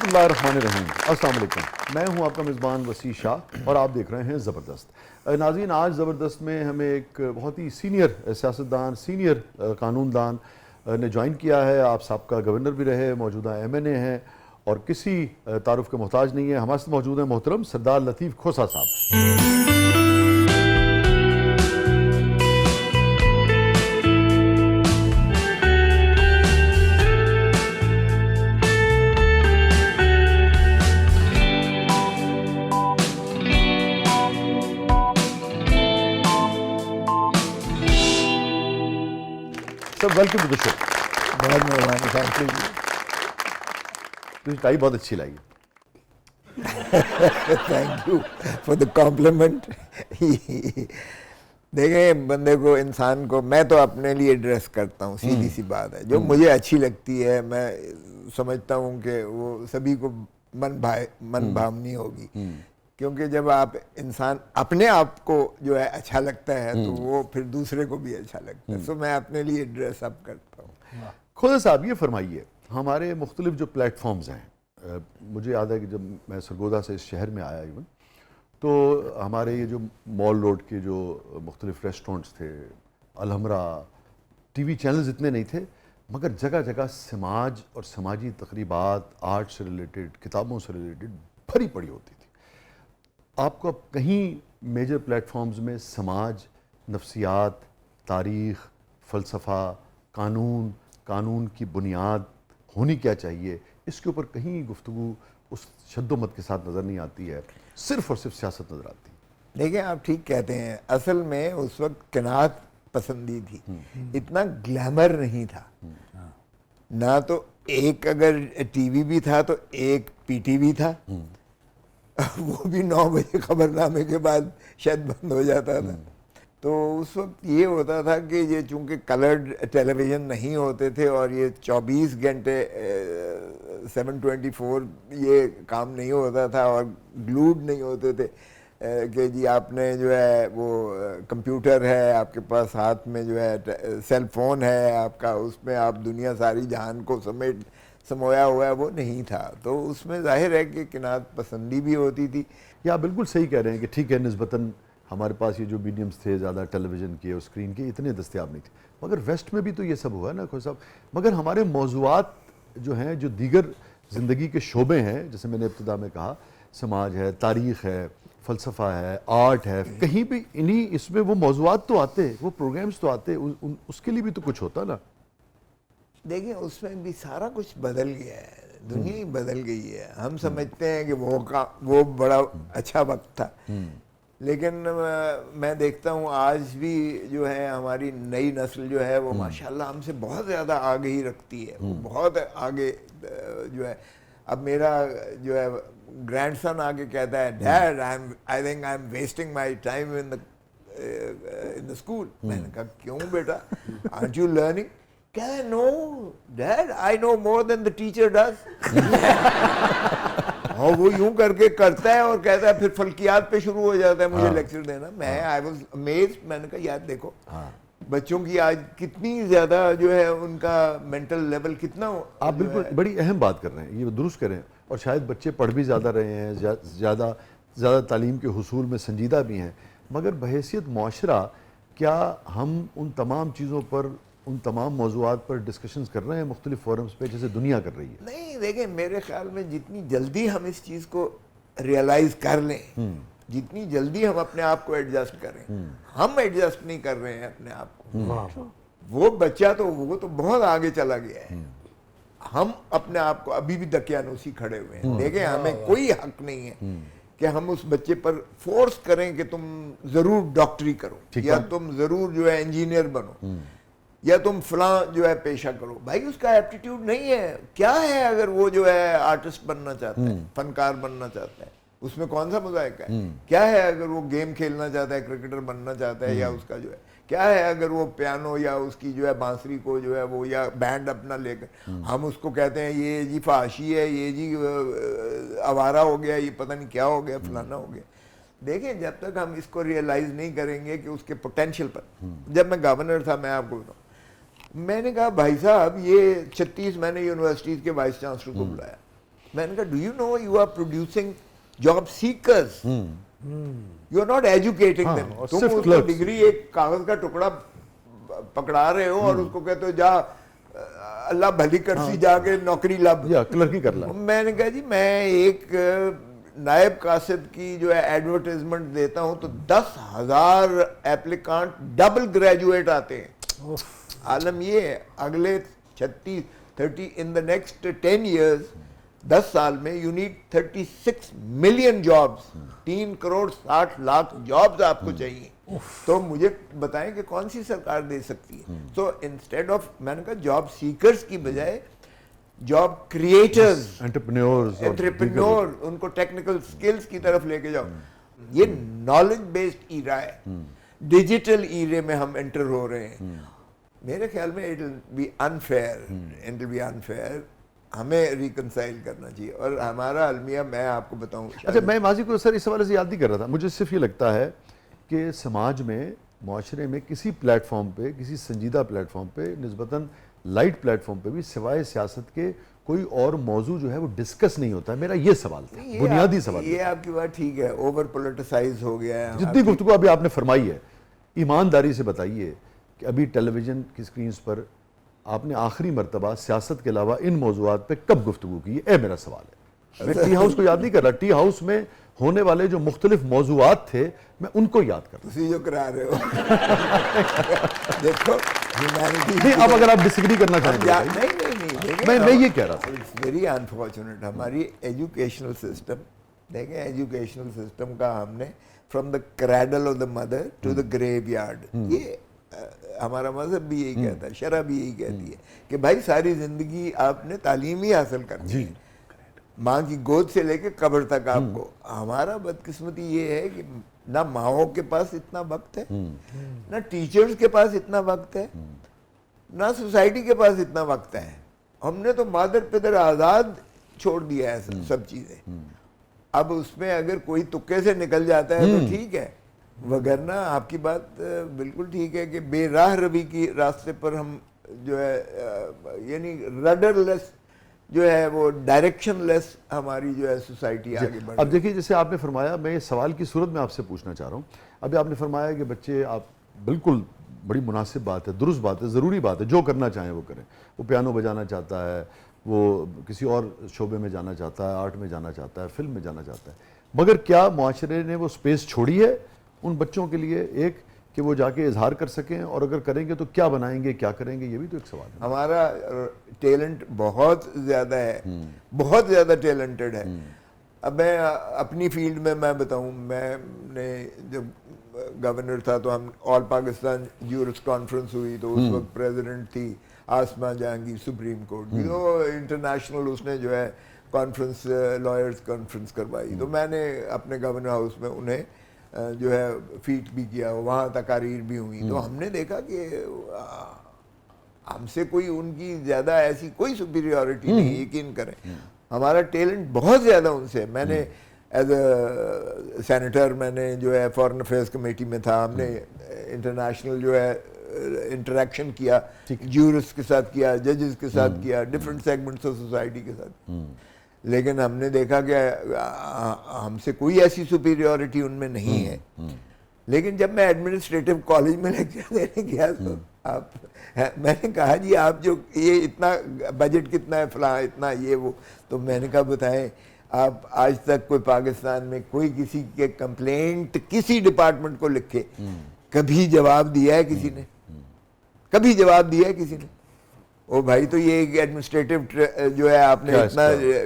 बिस्मिल्लाहिर्रहमानिर्रहीम। अस्सलाम वालेकुम। मैं हूं आपका मेज़बान वसी शाह और आप देख रहे हैं ज़बरदस्त। नाज़रीन, आज ज़बरदस्त में हमें एक बहुत ही सीनियर सियासतदान, सीनियर कानूनदान ने ज्वाइन किया है। आप साबका गवर्नर भी रहे, मौजूदा MNA हैं और किसी तारुफ के मोहताज नहीं है। हमारे साथ मौजूद हैं मोहतरम सरदार लतीफ़ खोसा साहब। Sir welcome to the show. बहुत मेहरबानी, थैंक यू। तुझे टाई बहुत अच्छी लगी। Thank you for the compliment. देखें, बंदे को, इंसान को, मैं तो अपने लिए ड्रेस करता हूँ, सीधी सी बात है। जो मुझे अच्छी लगती है, मैं समझता हूँ कि वो सभी को मन भावनी होगी। क्योंकि जब आप इंसान अपने आप को जो है अच्छा लगता है तो वो फिर दूसरे को भी अच्छा लगता है। सो मैं अपने लिए ड्रेस अप करता हूँ। खोसा साहब, ये फरमाइए, हमारे मुख्तलिफ जो प्लेटफॉर्म्स हैं, मुझे याद है कि जब मैं सरगोदा से इस शहर में आया इवन, तो हमारे ये जो मॉल रोड के जो मुख्तलिफ रेस्टोरेंट्स थे, अलहमरा, TV चैनल्स इतने नहीं थे, मगर जगह जगह समाज और समाजी तकरीबात, आर्ट से रिलेटेड, किताबों से रिलेटेड भरी पड़ी होती थी। आपको अब कहीं मेजर प्लेटफॉर्म्स में समाज, नफ्सियात, तारीख़, फ़लसफ़ा, कानून की बुनियाद होनी क्या चाहिए, इसके ऊपर कहीं गुफ्तगू उस शद्दोमत के साथ नज़र नहीं आती है, सिर्फ़ और सिर्फ सियासत नज़र आती है। देखिए, आप ठीक कहते हैं। असल में उस वक्त क़नाअत पसंदी थी, इतना ग्लैमर नहीं था ना। तो एक अगर TV भी था तो एक PTV था, वो भी 9 बजे खबरनामे के बाद शायद बंद हो जाता था। तो उस वक्त ये होता था कि ये चूंकि कलर्ड टेलीविज़न नहीं होते थे और ये 24 घंटे 7/24 ये काम नहीं होता था और ग्लूड नहीं होते थे कि जी आपने जो है वो कंप्यूटर है आपके पास, हाथ में जो है सेल फोन है आपका, उसमें आप दुनिया सारी जहान को समोया हुआ है, वो नहीं था। तो उसमें जाहिर है कि क़नाअत पसंदी भी होती थी। या आप बिल्कुल सही कह रहे हैं कि ठीक है, निस्बतन हमारे पास ये जो मीडियम्स थे, ज़्यादा टेलीविज़न के और स्क्रीन के इतने दस्तयाब नहीं थे, मगर वेस्ट में भी तो ये सब हुआ ना खोसा साहब। मगर हमारे मौज़ूआत जो हैं, जो दीगर ज़िंदगी के शोबे हैं, जैसे मैंने इब्तिदा में कहा, समाज है, तारीख़ है, फ़लसफ़ा है, आर्ट है, कहीं भी इन्हीं इसमें वो मौज़ूआत तो आते, वो प्रोग्राम्स तो आते, उसके लिए भी तो कुछ होता ना। देखिए, उसमें भी सारा कुछ बदल गया है, दुनिया ही बदल गई है। हम समझते हैं कि वो बड़ा अच्छा वक्त था, लेकिन मैं देखता हूँ आज भी जो है हमारी नई नस्ल जो है वो माशाल्लाह हमसे बहुत ज़्यादा आगे ही रखती है, वो बहुत आगे जो है। अब मेरा जो है ग्रैंडसन आके कहता है, dad I think I am wasting my time in the school. मैंने कहा, क्यों बेटा, आरंट यू लर्निंग? कहता है, no dad, I know more than the teacher does. और वो यूं करके करता है और कहता है, फिर फल्कियात पे शुरू हो जाता है मुझे लेक्चर देना। मैं आई वाज अमेज्ड। मैंने कहा, यार देखो बच्चों की आज कितनी ज़्यादा जो है उनका मेंटल लेवल कितना। आप बिल्कुल बड़ी अहम बात कर रहे हैं, ये दुरुस्त करें। और शायद बच्चे पढ़ भी ज़्यादा रहे हैं, ज़्यादा तालीम के हुसूल में संजीदा भी हैं, मगर बहैसियत मुआशरा क्या हम उन तमाम चीज़ों पर, उन तमाम मौज़ूआत पर डिस्कशंस कर रहे हैं मुख्तलिफ फोरम्स पे जैसे दुनिया कर रही है? नहीं, देखें, मेरे ख्याल में जितनी जल्दी हम इस चीज़ को रियलाइज़ कर लें, जितनी जल्दी हम अपने आप को एडजस्ट करें, हम एडजस्ट नहीं कर रहे हैं अपने आप को। वो बच्चा तो वो तो बहुत आगे चला गया है, हम अपने आप को अभी भी दकियानूसी खड़े हुए हैं। देखें, हमें कोई हक नहीं है कि हम उस बच्चे पर फोर्स करें कि तुम ज़रूर डॉक्टरी करो या तुम ज़रूर जो है इंजीनियर बनो या तुम फलां जो है पेशा करो। भाई उसका एप्टीट्यूड नहीं है, क्या है अगर वो जो है आर्टिस्ट बनना चाहता है, फनकार बनना चाहता है, उसमें कौन सा मजाक है? क्या है अगर वो गेम खेलना चाहता है, क्रिकेटर बनना चाहता है, या उसका जो है क्या है अगर वो पियानो या उसकी जो है बांसुरी को जो है वो या बैंड अपना लेकर, हम उसको कहते हैं ये जी फाशी है, ये जी आवारा हो गया, ये पता नहीं क्या हो गया, फलाना हो गया। देखें, जब तक हम इसको रियलाइज नहीं करेंगे कि उसके पोटेंशियल पर, जब मैं गवर्नर था, मैं आपको बताऊँ, मैंने कहा भाई साहब ये 36 मैंने यूनिवर्सिटीज़ के वाइस चांसलर को बुलाया, मैंने कहा do you know you are producing job seekers, you are not educating them. और तुम सिर्फ उसको clerks। डिग्री एक कागज का टुकड़ा पकड़ा रहे हो और उसको कहते हो जा अल्लाह भली करसी जाके नौकरी लब। या क्लर्क ही कर ला। मैंने कहा जी मैं एक नायब कासिब की जो है एडवर्टाइजमेंट देता हूं तो 10,000 एप्लीकांट डबल ग्रेजुएट आते हैं। आलम ये है अगले 30 इन द नेक्स्ट 10 years 10 साल में you need 36 million jobs, 3 crore 60 lakh jobs आपको चाहिए। तो मुझे बताएं कि कौन सी सरकार दे सकती है। तो इंस्टेड ऑफ, मैंने कहा जॉब सीकर्स की बजाय जॉब क्रिएटर्स, एंटरप्रेन्योर, उनको टेक्निकल स्किल्स की तरफ लेके जाओ। ये नॉलेज बेस्ड ईरा है, डिजिटल ईरे में हम एंटर हो रहे हैं। मेरे ख्याल में इट विल बी अनफेयर, हमें रिकंसाइल करना चाहिए। और हमारा अलमिया, मैं आपको बताऊं, अच्छा, मैं माजी को सर इस हवाले से याद नहीं कर रहा था, मुझे सिर्फ ये लगता है कि समाज में, माशरे में किसी प्लेटफॉर्म पे, किसी संजीदा प्लेटफॉर्म पे, निस्बतन लाइट प्लेटफॉर्म पे भी सिवाय सियासत के कोई और मौजू जो है वो डिस्कस नहीं होता है। मेरा ये सवाल था, बुनियादी सवाल। ये आपकी बात ठीक है, ओवर पोलिटिसाइज हो गया है। जितनी गुफ्तगू अभी आपने फरमाई है, ईमानदारी से बताइए कि अभी टेलीविजन की स्क्रीन पर आपने आखिरी मरतबा सियासत के अलावा इन मौजूआत पे कब गुफ्तगू की है? मेरा सवाल है। मैं टी हाउस को याद नहीं कर रहा, टी हाउस में होने वाले जो मुख्तलिफ मौजूआत थे मैं उनको याद कर रहा हूँ। जो करा रहे हो देखो नहीं, अब अगर आप डिसएग्री करना चाहेंगे नहीं, मैं ये कह रहा था, इट्स वेरी अनफॉर्चुनेट हमारी एजुकेशनल सिस्टम, देखें एजुकेशनल सिस्टम का हमने from the cradle of the mother to the graveyard, ये हमारा मजहब भी यही कहता है, शरअ भी यही कहती है कि भाई सारी जिंदगी आपने तालीम ही हासिल करनी है, माँ की गोद से लेके कब्र तक आपको। हमारा बदकिस्मती ये है कि ना माओ के पास इतना वक्त है, ना टीचर्स के पास इतना वक्त है, ना सोसाइटी के पास इतना वक्त है। हमने तो मादर पिदर आज़ाद छोड़ दिया है सब चीज़ें। अब उसमें अगर कोई तुक्के से निकल जाता है तो ठीक है, वगरना आपकी बात बिल्कुल ठीक है कि बेराह रवि की रास्ते पर हम जो है, यानी रडरलेस जो है, वो डायरेक्शनलेस हमारी जो है सोसाइटी आगे बढ़। अब देखिए, जैसे आपने फरमाया, मैं ये सवाल की सूरत में आपसे पूछना चाह रहा हूँ। अभी आपने फरमाया कि बच्चे, आप बिल्कुल बड़ी मुनासिब बात है, दुरुस्त बात है, ज़रूरी बात है, जो करना चाहें वो करें। वो पियानो बजाना चाहता है, वो किसी और शोबे में जाना चाहता है, आर्ट में जाना चाहता है, फिल्म में जाना चाहता है, मगर क्या मुआशरे ने वो स्पेस छोड़ी है उन बच्चों के लिए, एक कि वो जाके इजहार कर सकें, और अगर करेंगे तो क्या बनाएंगे, क्या करेंगे, ये भी तो एक सवाल है। हमारा टैलेंट बहुत ज़्यादा है, बहुत ज़्यादा टैलेंटेड है। अब मैं अपनी फील्ड में मैं बताऊं, मैंने जब गवर्नर था तो हम ऑल पाकिस्तान जूरिस्ट कॉन्फ्रेंस हुई, तो उस वक्त प्रेसिडेंट थी आसमा जहांगीर सुप्रीम कोर्ट की, तो इंटरनेशनल उसने जो है कॉन्फ्रेंस, लॉयर्स कॉन्फ्रेंस करवाई। तो मैंने अपने गवर्नर हाउस में उन्हें जो है फीट भी किया, वहाँ तकारीर भी हुई। तो हमने देखा कि हमसे कोई उनकी ज़्यादा ऐसी कोई सुपीरियॉरिटी नहीं, यकीन करें हमारा टैलेंट बहुत ज़्यादा उनसे। मैंने एज अ सेनेटर, मैंने जो है फॉरेन अफेयर्स कमेटी में था, हमने इंटरनेशनल जो है इंटरेक्शन किया, जूरिस्ट के साथ किया, जजेस के साथ किया, डिफरेंट सेगमेंट्स ऑफ सोसाइटी के साथ। लेकिन हमने देखा कि हमसे कोई ऐसी सुपीरियॉरिटी उनमें नहीं है। लेकिन जब मैं एडमिनिस्ट्रेटिव कॉलेज में लेक्चर देने गया तो मैंने कहा जी आप जो ये इतना बजट कितना है, फलां इतना, ये वो, तो मैंने कहा बताएं आप आज तक कोई पाकिस्तान में कोई किसी के कंप्लेंट किसी डिपार्टमेंट को लिखे कभी जवाब दिया है किसी ने? कभी जवाब दिया है किसी ने? ओ भाई, तो ये एक एडमिनिस्ट्रेटिव जो है आपने इतना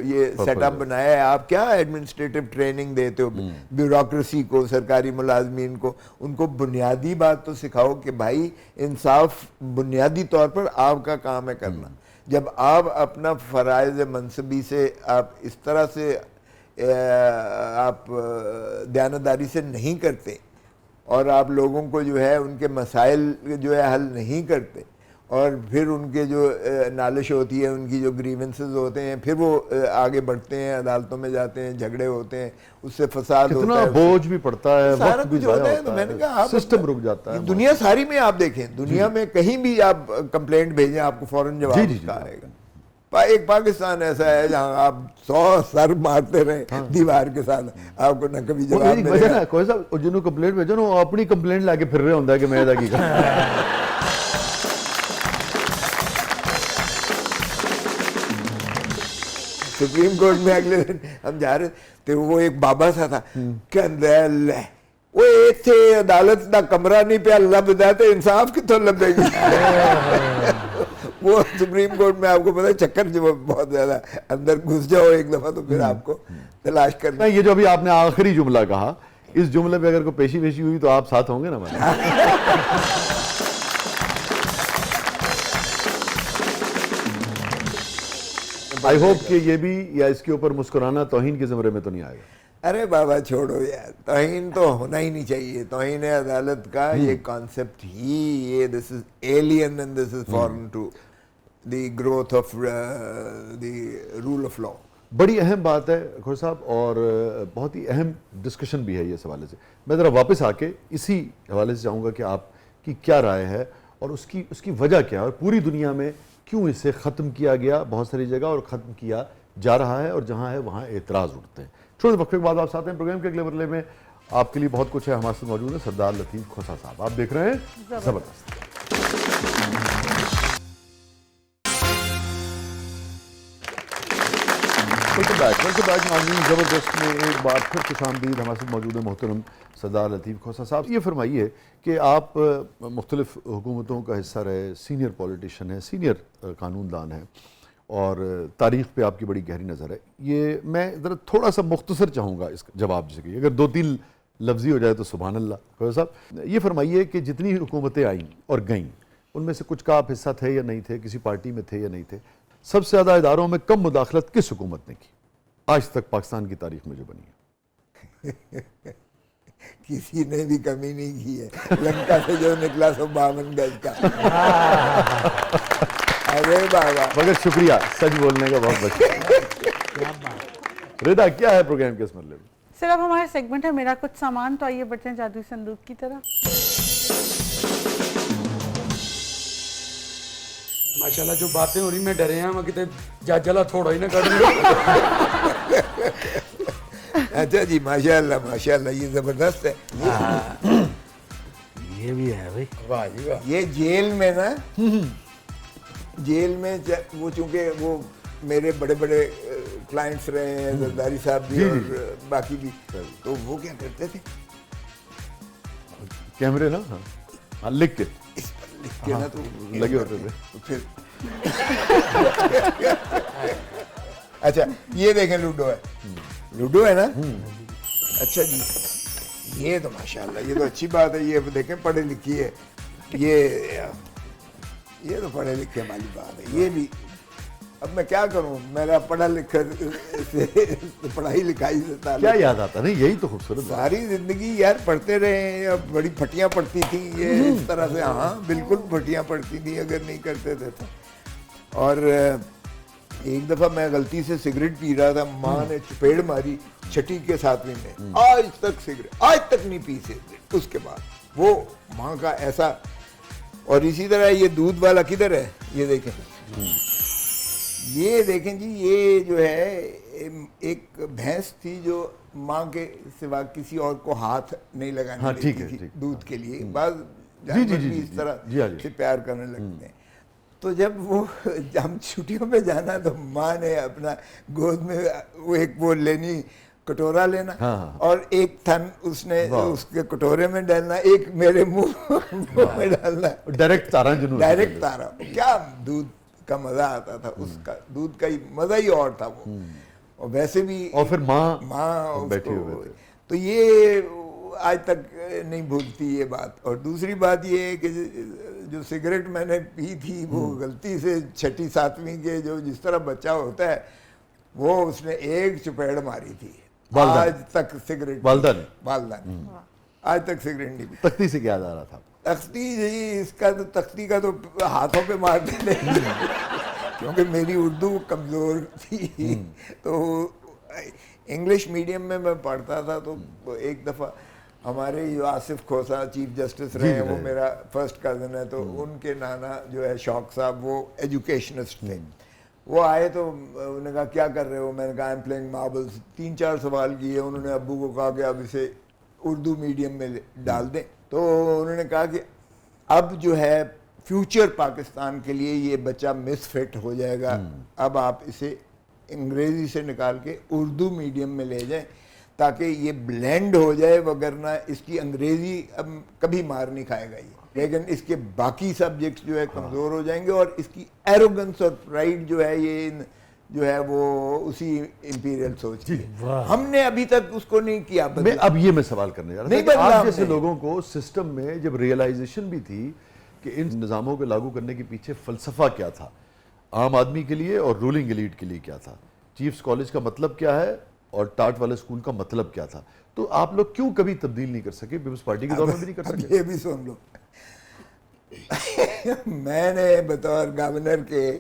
ये सेटअप बनाया है, आप क्या एडमिनिस्ट्रेटिव ट्रेनिंग देते हो ब्यूरोक्रेसी को, सरकारी मुलाजमीन को? उनको बुनियादी बात तो सिखाओ कि भाई इंसाफ बुनियादी तौर पर आपका काम है करना। जब आप अपना फ़राइज़ मनसबी से आप इस तरह से आप दयानतदारी से नहीं करते और आप लोगों को जो है उनके मसाइल जो है हल नहीं करते, और फिर उनके जो नालिश होती है, उनकी जो ग्रीवेंसेस होते हैं, फिर वो आगे बढ़ते हैं, अदालतों में जाते हैं, झगड़े होते हैं, उससे फसाद होता है, बोझ भी पड़ता है, सारा कुछ होता है। तो मैंने कहा सिस्टम रुक जाता है। दुनिया सारी में आप देखें, दुनिया में कहीं भी आप कंप्लेंट भेजें आपको फौरन जवाब उसका आएगा। एक पाकिस्तान ऐसा है जहाँ आप 100 सर मारते रहे दीवार के साथ, आपको न कभी जवाब मिलेगा। कोई साहब जिन्होंने कंप्लेंट भेजो ना, वो अपनी कंप्लेंट लाके फिर रहे होंगे कि मैं ਇਹਦਾ ਕੀ करा। सुप्रीम कोर्ट में अगले दिन हम जा रहे थे, वो एक बाबा सा था, कहंदा वो इत्थे अदालत दा कमरा नहीं पिया लभदा ते इंसाफ कितों लभेगी। वो सुप्रीम कोर्ट में आपको पता है चक्कर जो बहुत ज्यादा, अंदर घुस जाओ एक दफा तो फिर आपको तलाश करना। ये जो अभी आपने आखिरी जुमला कहा, इस जुमले पे अगर कोई पेशी वेशी हुई तो आप साथ होंगे ना हमारे? आई होप कि ये भी या इसके ऊपर मुस्कुराना तौहीन के ज़मरे में तो नहीं आएगा। अरे बाबा छोड़ो यार, तौहीन तो होना ही नहीं चाहिए। तौहीन अदालत का ये कॉन्सेप्ट ही, ये this is alien and this is foreign to the growth of the rule of law. बड़ी अहम बात है खोर साहब, और बहुत ही अहम डिस्कशन भी है ये इस हवाले से। मैं ज़रा वापस आके इसी हवाले से चाहूँगा कि आपकी क्या राय है और उसकी वजह क्या है, और पूरी दुनिया में क्यों इसे ख़त्म किया गया बहुत सारी जगह और ख़त्म किया जा रहा है, और जहाँ है वहाँ एतराज़ उठते हैं। छोटे वक्त के बाद आप साथ हैं प्रोग्राम के अगले मरले में, आपके लिए बहुत कुछ है। हमारे साथ मौजूद है सरदार लतीफ़ खोसा साहब, आप देख रहे हैं ज़बरदस्त। वेलकम बैक नाज़रीन, ज़बरदस्त में एक बार फिर खुशामदीद। हमारे साथ मौजूद है मोहतरम सरदार लतीफ़ खोसा साहब। ये फरमाइए कि आप मुख्तलिफ़ हुकूमतों का हिस्सा रहे, सीनियर पॉलिटिशियन है, सीनियर कानूनदान है, और तारीख़ पे आपकी बड़ी गहरी नज़र है। ये मैं ज़रा थोड़ा सा मुख्तसर चाहूँगा इस जवाब जैसे कि अगर 2-3 लफ्ज़ी हो जाए तो सुभान अल्लाह। खोसा साहब ये फरमाइए कि जितनी हुकूमतें आईं और गईं, उनमें से कुछ का आप हिस्सा थे या नहीं थे, किसी पार्टी में थे या नहीं थे, सबसे ज़्यादा इदारों में कम मुदाखलत किस हुकूमत ने की आज तक पाकिस्तान की तारीख में जो बनी है? किसी ने भी कमी नहीं की है, लंका से जो निकला सो 52 गज का। अरे बाबा, मगर शुक्रिया, सच बोलने का बहुत बच्चा। रिदा क्या है प्रोग्राम के इस मरले में? सर अब हमारा सेगमेंट है मेरा कुछ सामान, तो आइए बढ़ते हैं जादुई संदूक की तरह। माशाल्लाह जो बातें हो रही मैं डरे हैं, मैं कितने जाजला थोड़ा ही ना कर रही। अच्छा जी, माशाल्लाह माशाल्लाह, ये जबरदस्त है। ये भी है भाई, वाह जी वाह। ये जेल में ना, जेल में वो चूंकि वो मेरे बड़े बड़े क्लाइंट्स रहे हैं, जरदारी साहब भी और बाकी भी, तो वो क्या करते थे, कैमरे ना, हाँ लिख के इस पर लिख के ना, तो लगे होते थे तो फिर अच्छा ये देखें, लूडो है, लूडो है ना। अच्छा जी, ये तो माशाल्लाह, ये तो अच्छी बात है। ये देखें पढ़े लिखी है, ये तो पढ़े लिखे वाली बात है। ये भी अब मैं क्या करूं, मेरा पढ़ा लिखा से पढ़ाई लिखाई से ताल्लुक, क्या याद आता नहीं, यही तो खूबसूरत बात। सारी जिंदगी यार पढ़ते रहे। अब बड़ी फटियां पड़ती थी ये इस तरह से, हाँ बिल्कुल फटियां पड़ती थी अगर नहीं करते थे तो। और एक दफा मैं गलती से सिगरेट पी रहा था, माँ ने चपेड़ मारी, छठी के 7वीं में, आज तक सिगरेट, आज तक नहीं पी सिगरेट। उसके बाद वो माँ का ऐसा। और इसी तरह ये दूध वाला किधर है, ये देखें, ये देखें जी, ये जो है एक भैंस थी जो माँ के सिवा किसी और को हाथ नहीं लगाने हाँ, देती ठीक है, थी ठीक। दूध के लिए। बाद जी, जानवर जी, भी जी, इस जी, तरह जी, हाँ जी। से प्यार करने लगते हैं। तो जब हम छुट्टियों पे जाना तो माँ ने अपना गोद में वो लेनी, कटोरा लेना, हाँ। और एक थन उसने उसके कटोरे में डालना, एक मेरे मुंह में डालना, डायरेक्ट तारा जुनून, डायरेक्ट तारा। क्या दूध का मजा आता था, उसका दूध का ही मजा ही और था वो। और वैसे भी, और फिर माँ बैठी उसको, हुए थे। तो ये आज तक नहीं भूलती ये बात। और दूसरी बात ये है कि जो सिगरेट मैंने पी थी वो गलती से छठी 7वीं के जो जिस तरह बच्चा होता है, वो उसने एक चपेड़ मारी थी। आज तक सिगरेट, वालदा ने आज तक सिगरेट नहीं पी। तख्ती से क्या आ रहा था? तख्ती जी, इसका तो तख्ती का तो हाथों पे मारते थे क्योंकि मेरी उर्दू कमज़ोर थी। तो इंग्लिश मीडियम में मैं पढ़ता था, तो एक दफ़ा हमारे जो आसिफ खोसा चीफ जस्टिस रहे हैं, वो मेरा फर्स्ट कज़न है, तो उनके नाना जो है शौक साहब, वो एजुकेशनिस्ट थे। वो आए तो उन्होंने कहा क्या कर रहे हो, मैंने कहा आई एम प्लेइंग मार्बल्स। 3-4 सवाल किए, उन्होंने अब्बू को कहा कि अब इसे उर्दू मीडियम में डाल दें। तो उन्होंने कहा कि अब जो है फ्यूचर पाकिस्तान के लिए ये बच्चा मिसफिट हो जाएगा, अब आप इसे अंग्रेज़ी से निकाल के उर्दू मीडियम में ले जाएं ताकि ये ब्लेंड हो जाए, वगरना इसकी अंग्रेज़ी अब कभी मार नहीं खाएगा ये, लेकिन इसके बाकी सब्जेक्ट्स जो है कमज़ोर हो जाएंगे और इसकी एरोगेंस और प्राइड जो है ये जो है वो उसी इंपीरियल सोच की है। हमने अभी तक उसको नहीं किया बदला। मैं सवाल करने जा रहा था नहीं कि आप बदला जैसे हमने। लोगों को सिस्टम में जब रियलाइजेशन भी थी कि इन निज़ामों को लागू करने के पीछे फ़लसफ़ा क्या था, आम आदमी के लिए और रूलिंग एलीट के लिए क्या था, चीफ्स कॉलेज का मतलब क्या है और टाट वाले स्कूल का मतलब क्या था, तो आप लोग क्यों कभी तब्दील नहीं कर सके? पीपल्स पार्टी के दौर में भी नहीं कर अब सके? ये भी सुन लो मैंने बतौर गवर्नर के,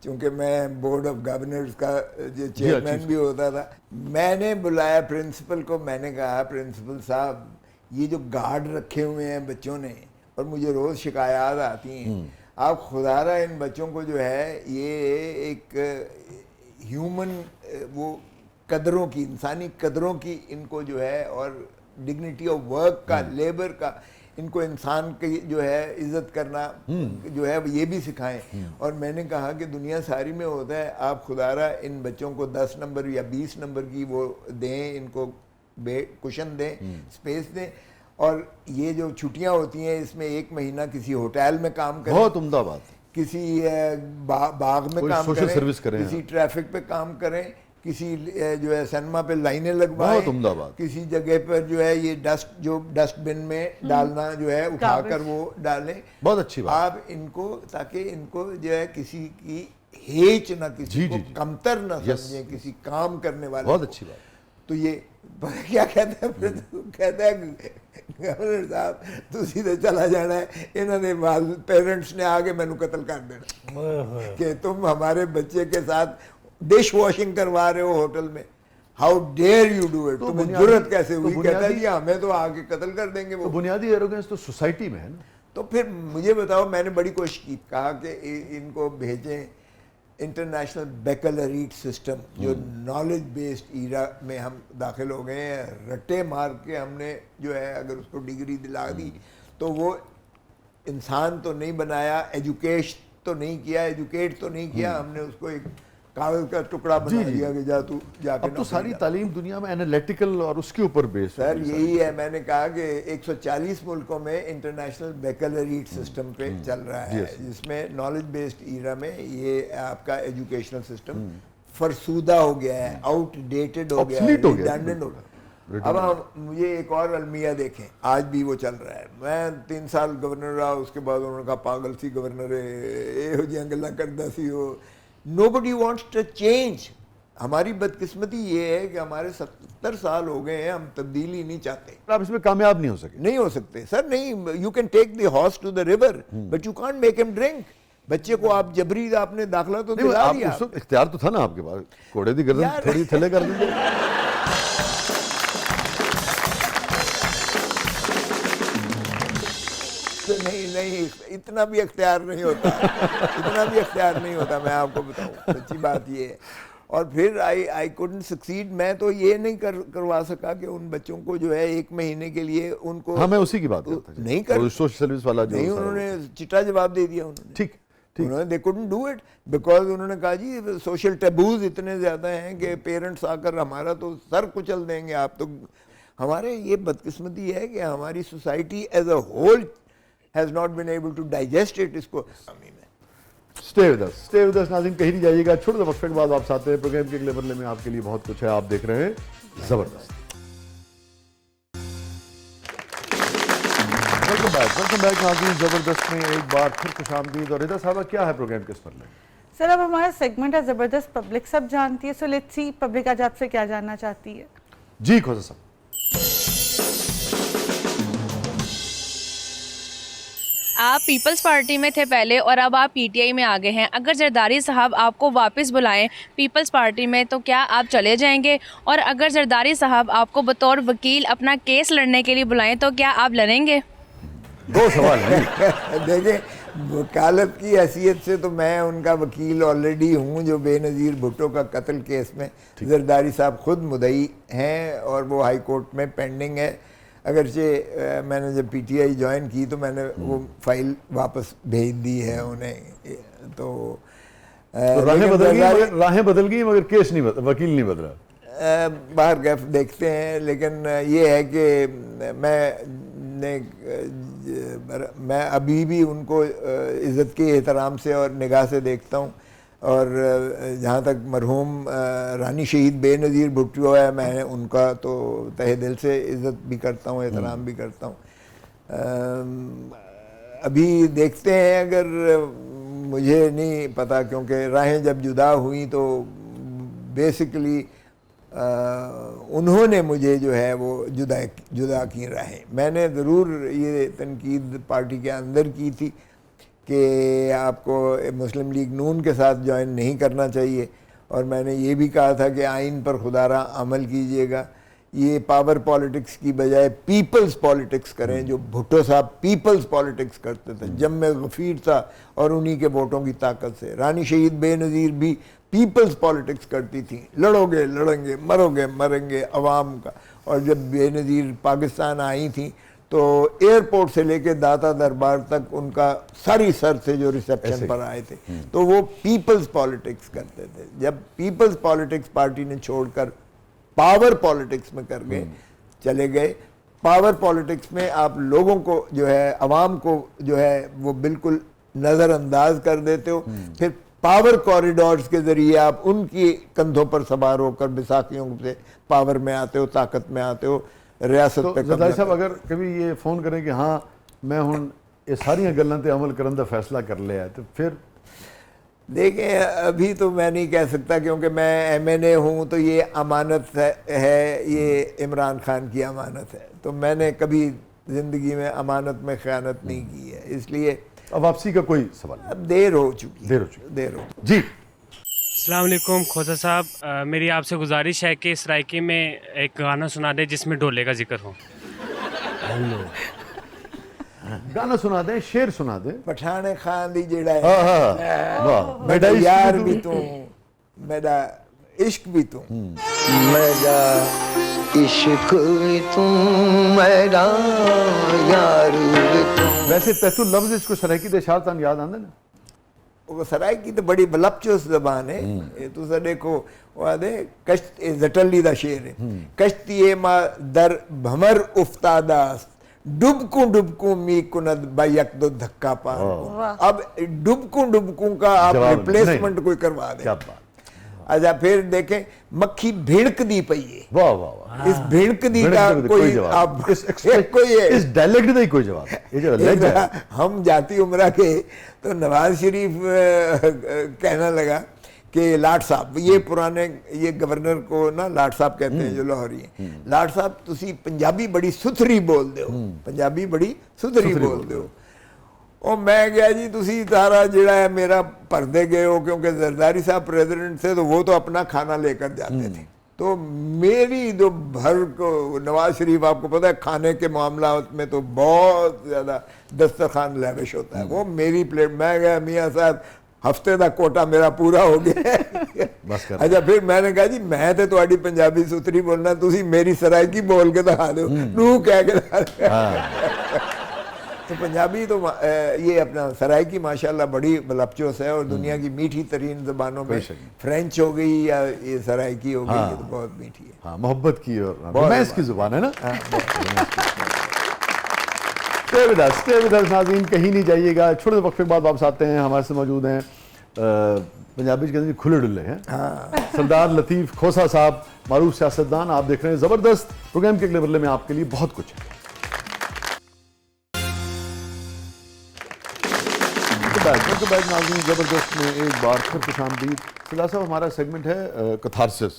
चूंकि मैं बोर्ड ऑफ गवर्नर्स का जो चेयरमैन भी होता था, मैंने बुलाया प्रिंसिपल को। मैंने कहा प्रिंसिपल साहब, ये जो गार्ड रखे हुए हैं बच्चों ने और मुझे रोज़ शिकायत आती हैं, आप खुदारा इन बच्चों को जो है ये एक ह्यूमन वो कदरों की, इंसानी कदरों की इनको जो है और डिग्निटी ऑफ वर्क का, लेबर का, इनको इंसान की जो है इज्जत करना जो है ये भी सिखाएं। और मैंने कहा कि दुनिया सारी में होता है, आप खुदारा इन बच्चों को 10 नंबर या 20 नंबर की वो दें, इनको कुशन दें, स्पेस दें, और ये जो छुट्टियां होती हैं इसमें 1 महीना किसी होटल में काम करें, बहुत उम्दा बात, किसी बाग में कोई काम सोशल करें, सर्विस करें, किसी ट्रैफिक पे काम करें, किसी जो है सिनेमा पे लाइनें लगवाएं, बहुत उम्दा बात। किसी जगह पर जो है ये डस्टबिन में डालना जो है उठाकर वो डालें, बहुत अच्छी बात। आप इनको, ताकि इनको जो है किसी की हेच ना, किसी को कमतर ना समझें, किसी काम करने वाले। बहुत अच्छी बात। तो ये क्या कहते हैं, फिर कहता है गवर्नर साहब तू सीधे चला जाना है, इन्होंने पेरेंट्स ने आगे मैंने कत्ल कर देना कि तुम हमारे बच्चे के साथ डिश वॉशिंग करवा रहे हो होटल में, how dare you do it, तुम्हें जुर्रत कैसे हुई? कहता है जी हमें तो आगे कत्ल कर देंगे वो। तो बुनियादी एरोगेंस तो सोसाइटी में है ना। तो फिर मुझे बताओ, मैंने बड़ी कोशिश की, कहा कि इनको भेजें इंटरनेशनल बैकलरीट सिस्टम, जो नॉलेज बेस्ड ईरा में हम दाखिल हो गए हैं। रट्टे मार के हमने जो है अगर उसको डिग्री दिला दी तो वो इंसान तो नहीं बनाया, एजुकेट तो नहीं किया, हमने उसको एक कागज का टुकड़ा बना दिया कि जा तू जाके। अब तो सारी तालीम दुनिया में एनालिटिकल और उसके ऊपर बेस्ड सर यही है, मैंने कहा कि 140 मुल्कों में इंटरनेशनल बैकलरीट सिस्टम पे चल रहा है, जिसमें नॉलेज बेस्ड ईरा में ये आपका एजुकेशनल सिस्टम फरसूदा हो गया है, आउटडेटेड हो गया है, रिडंडेंट हो गया। अब मुझे एक और अलमिया देखें, आज भी वो चल रहा है। मैं 3 साल गवर्नर रहा, उसके बाद उन्होंने कहा पागल सी गवर्नर है, ये हो जी गल्ला करता सी हो। Nobody wants to change। हमारी बदकिस्मती ये है कि हमारे 70 साल हो गए हैं, हम तब्दीली नहीं चाहते। आप इसमें कामयाब नहीं हो सके। नहीं हो सकते सर, नहीं। You can take the horse to the river but you can't make him drink. बच्चे को आप जबरी आपने दाखला तो दिला दिया। इख्तियार तो था ना आपके पास, घोड़े की गर्दन थोड़ी थले कर दीजिए। नहीं, इतना भी अख्तियार नहीं होता, इतना भी अख्तियार नहीं होता, मैं आपको बताऊं, सच्ची बात ये है। और फिर आई कुडंट सक्सीड। मैं तो ये नहीं करवा सका कि उन बच्चों को जो है 1 महीने के लिए उनको, हाँ मैं उसी की बात करता था, नहीं कर सोशल सर्विस वाला जो नहीं, उन्होंने चिट्टा जवाब दे दिया उन्होंने। ठीक उन्होंने they couldn't do it because उन्होंने कहा जी सोशल टैबूज इतने ज़्यादा हैं कि पेरेंट्स आकर हमारा तो सर कुचल देंगे। आप तो, हमारे ये बदकिस्मती है कि हमारी society as a whole has not been able to digest it। इसको स्टे विद अस नाज़रीन, कहीं नहीं जाइएगा। छोटे से वक्फे के बाद आप साथ हैं प्रोग्राम के अगले बदले में आपके लिए बहुत कुछ है। आप देख रहे हैं जबरदस्त। वेलकम बैक नाज़रीन, जबरदस्त में एक बार फिर खुशामदीद। और रिदा साहब क्या है प्रोग्राम के इस पर? सर अब हमारा सेगमेंट है जबरदस्त, पब्लिक सब जानती है, सो लेट्स सी पब्लिक आज आपसे क्या जानना चाहती है। जी खोजा साहब। आप पीपल्स पार्टी में थे पहले और अब आप पीटीआई में आ गए हैं। अगर जरदारी साहब आपको वापस बुलाएं पीपल्स पार्टी में तो क्या आप चले जाएंगे? और अगर जरदारी साहब आपको बतौर वकील अपना केस लड़ने के लिए बुलाएं तो क्या आप लड़ेंगे? 2 सवाल हैं। देखिए वकालत की हैसियत से तो मैं उनका वकील ऑलरेडी हूँ, जो बेनज़ीर भुट्टो का कत्ल केस में जरदारी साहब खुद मुद्दई हैं और वो हाई कोर्ट में पेंडिंग है। अगरचे मैंने जब पीटीआई ज्वाइन की तो मैंने वो फाइल वापस भेज दी है उन्हें। तो राहें बदल गई मगर केस नहीं वकील नहीं बदला। बाहर गैफ देखते हैं, लेकिन ये है कि मैं अभी भी उनको इज़्ज़त के एहतराम से और निगाह से देखता हूँ। और जहाँ तक मरहूम रानी शहीद बेनज़ीर भुट्टो है, मैं उनका तो तहे दिल से इज़्ज़त भी करता हूँ, एहतराम भी करता हूँ। अभी देखते हैं, अगर मुझे नहीं पता, क्योंकि राहें जब जुदा हुई तो बेसिकली उन्होंने मुझे जो है वो जुदा की राहें। मैंने ज़रूर ये तनकीद पार्टी के अंदर की थी कि आपको मुस्लिम लीग नून के साथ ज्वाइन नहीं करना चाहिए, और मैंने ये भी कहा था कि आइन पर खुदारा अमल कीजिएगा, ये पावर पॉलिटिक्स की बजाय पीपल्स पॉलिटिक्स करें। जो भुट्टो साहब पीपल्स पॉलिटिक्स करते थे, जम्मे गफीर था और उन्हीं के वोटों की ताकत से। रानी शहीद बेनज़ीर भी पीपल्स पॉलिटिक्स करती थी, लड़ोगे लड़ेंगे, मरोगे मरेंगे अवाम का। और जब बेनज़ीर पाकिस्तान आई थी तो एयरपोर्ट से लेके दाता दरबार तक उनका सारी सर से जो रिसेप्शन पर आए थे, तो वो पीपल्स पॉलिटिक्स करते थे। जब पीपल्स पॉलिटिक्स पार्टी ने छोड़कर पावर पॉलिटिक्स में कर गए, चले गए, पावर पॉलिटिक्स में आप लोगों को जो है, अवाम को जो है वो बिल्कुल नज़रअंदाज कर देते हो। फिर पावर कॉरिडोर्स के ज़रिए आप उनकी कंधों पर सवार होकर बैसाखियों से पावर में आते हो, ताकत में आते हो, रियासत पे। जरदारी साहब अगर कभी ये फ़ोन करें कि हाँ मैं हूँ ये सारियां गल्लां ते अमल करने का फैसला कर लिया, तो फिर देखें अभी तो मैं नहीं कह सकता, क्योंकि मैं MNA हूँ, तो ये अमानत है, ये इमरान खान की अमानत है। तो मैंने कभी ज़िंदगी में अमानत में ख़यानत नहीं की है, इसलिए अब वापसी का कोई सवाल नहीं। अब देर हो चुकी देर हो जी। अस्सलाम वालेकुम खोसा साहब, मेरी आपसे गुजारिश है कि सराइकी में एक गाना सुना दे जिसमें ढोले का जिक्र हो। गाना सुना दें, शेर सुना दें। पठाने खान दी जेड़ा है, वाह, मेरा यार भी तू, मेरा इश्क भी तू, मेरा इश्क भी तू, मेरा यार भी तू। वैसे तहतुल लफ्ज़ इसको सराइकी दे शार तान याद आंदे ना। वो सराइकी तो बड़ी वलपचुस ज़बान है। ये तुसा देखो वो आदे कश्त जटली दा शेर है, कश्ती मा दर भमर उफ्तादास, डुबकू मी कुनद बायक दो धक्का पार। अब डुबकू का आप रिप्लेसमेंट कोई करवा दे। क्या बात। अच्छा फिर देखें, मक्खी भिड़क दी पई है। वाह वाह वाह। इस भिड़क दी का कोई आप इस डायलेक्ट का ही कोई जवाब। ये जो लहजा है, हम जाती उम्रा के तो नवाज शरीफ कहना लगा कि लाट साहब, ये पुराने ये गवर्नर को ना लाट साहब कहते हैं जो लाहौरी हैं, लाट साहब तुसी पंजाबी बड़ी सुथरी बोल दो, पंजाबी बड़ी सुथरी बोल दो। और मैं गया जी तुसी सारा जिहड़ा है मेरा भरदे गए हो, क्योंकि जरदारी साहब प्रेसिडेंट थे तो वो तो अपना खाना लेकर जाते थे, तो मेरी जो भर को नवाज शरीफ आपको पता है खाने के मामला में तो बहुत ज़्यादा दस्तरखान लैविश होता है, वो मेरी प्लेट, मैं गया मियाँ साहब हफ्ते का कोटा मेरा पूरा हो गया। अच्छा फिर मैंने कहा जी मैं तो तुम्हारी पंजाबी सुथरी बोलना, तुसी मेरी सराइकी बोल के दिखा दो, नू कह के। तो पंजाबी तो ये अपना सराइकी माशाल्लाह बड़ी वलपचुस है, और दुनिया की मीठी तरीन ज़बानों में फ्रेंच हो गई या ये सराइकी हो गई, ये तो बहुत मीठी है। हाँ, मोहब्बत की और रोमांस की ज़ुबान है ना। स्टे विद अस नाज़रीन, कहीं नहीं जाइएगा, छोटे से वक्फे बाद वापस आते हैं। हमारे से मौजूद हैं पंजाबी के अंदर खुले डुल्ले हैं, सरदार लतीफ़ खोसा साहब, मारूफ सियासतदान। आप देख रहे हैं ज़बरदस्त। प्रोग्राम के अगले बदले में आपके लिए बहुत कुछ है। नाज़रीन, ज़बरदस्त में एक बार फिर खुशामदीद। सरदार साहब, हमारा सेगमेंट है कथारसिस।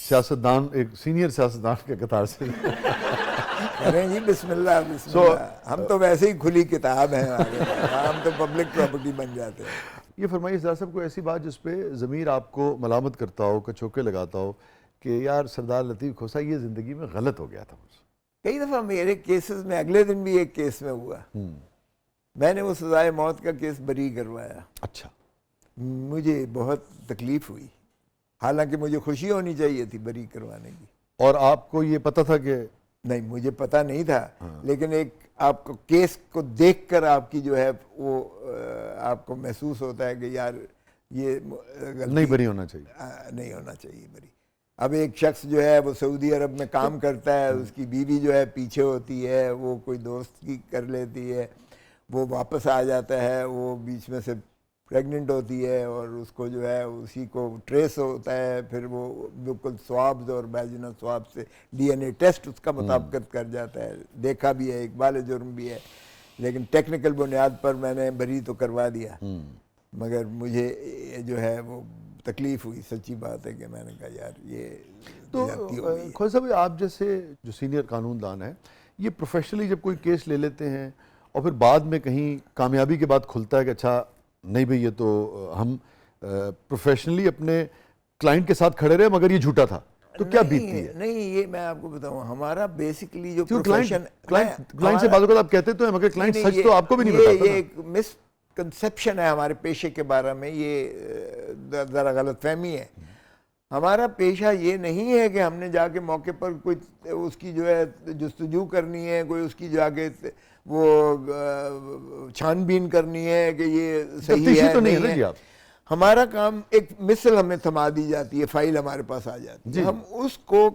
सियासतदान, एक सीनियर सियासतदान के कथारसिस। अरे जी बिस्मिल्लाह बिस्मिल्लाह। हम तो वैसे ही खुली किताब हैं, हम तो पब्लिक प्रॉपर्टी बन जाते हैं। ये फरमाइए सरदार साहब, कोई ऐसी बात जिस पे ज़मीर आपको मलामत करता हो, कचौके लगाता हो कि यार सरदार लतीफ़ खोसा ये ज़िंदगी में गलत हो गया था मुझसे? कई दफ़ा मेरे केसेस में, अगले दिन भी एक केस में हुआ, मैंने वो सजाए मौत का केस बरी करवाया। अच्छा, मुझे बहुत तकलीफ हुई, हालांकि मुझे खुशी होनी चाहिए थी बरी करवाने की। और आपको ये पता था कि नहीं, मुझे पता नहीं था, लेकिन एक आपको केस को देखकर आपकी जो है वो आपको महसूस होता है कि यार ये नहीं बरी होना चाहिए, नहीं होना चाहिए बरी। अब एक शख्स जो है वो सऊदी अरब में काम करता है, उसकी बीवी जो है पीछे होती है, वो कोई दोस्त की कर लेती है, वो वापस आ जाता है, वो बीच में से प्रेग्नेंट होती है और उसको जो है उसी को ट्रेस होता है, फिर वो बिल्कुल स्वाब्स और वैजिनल स्वाब से डीएनए टेस्ट उसका मुताबिकत कर जाता है। देखा भी है, इकबाल जुर्म भी है, लेकिन टेक्निकल बुनियाद पर मैंने बरी तो करवा दिया, मगर मुझे जो है वो तकलीफ हुई। सच्ची बात है कि मैंने कहा यार ये तो ख्वाजा साहब, आप जैसे जो सीनियर कानूनदान हैं, ये प्रोफेशनली जब कोई केस ले लेते हैं और फिर बाद में कहीं कामयाबी के बाद खुलता है कि अच्छा नहीं भाई ये तो हम प्रोफेशनली अपने क्लाइंट के साथ खड़े रहे मगर ये झूठा था, तो क्या बीतती है? नहीं, ये मैं आपको बताऊं, हमारा बेसिकली जो प्रोफेशन, क्लाइंट से बात आप कहते तो है मगर क्लाइंट सच तो आपको भी नहीं बताता। ये एक मिसकंसेप्शन है हमारे पेशे के बारे में, ये ज़रा गलतफहमी है। हमारा पेशा ये नहीं है कि हमने जाके मौके पर कोई उसकी जो है जुस्तजू करनी है, कोई उसकी जाके वो छानबीन करनी है कि ये सही है, तो नहीं है। जी आप, हमारा काम, एक मिसल हमें थमा दी जाती है, फाइल हमारे पास आ जाती है, हम उसको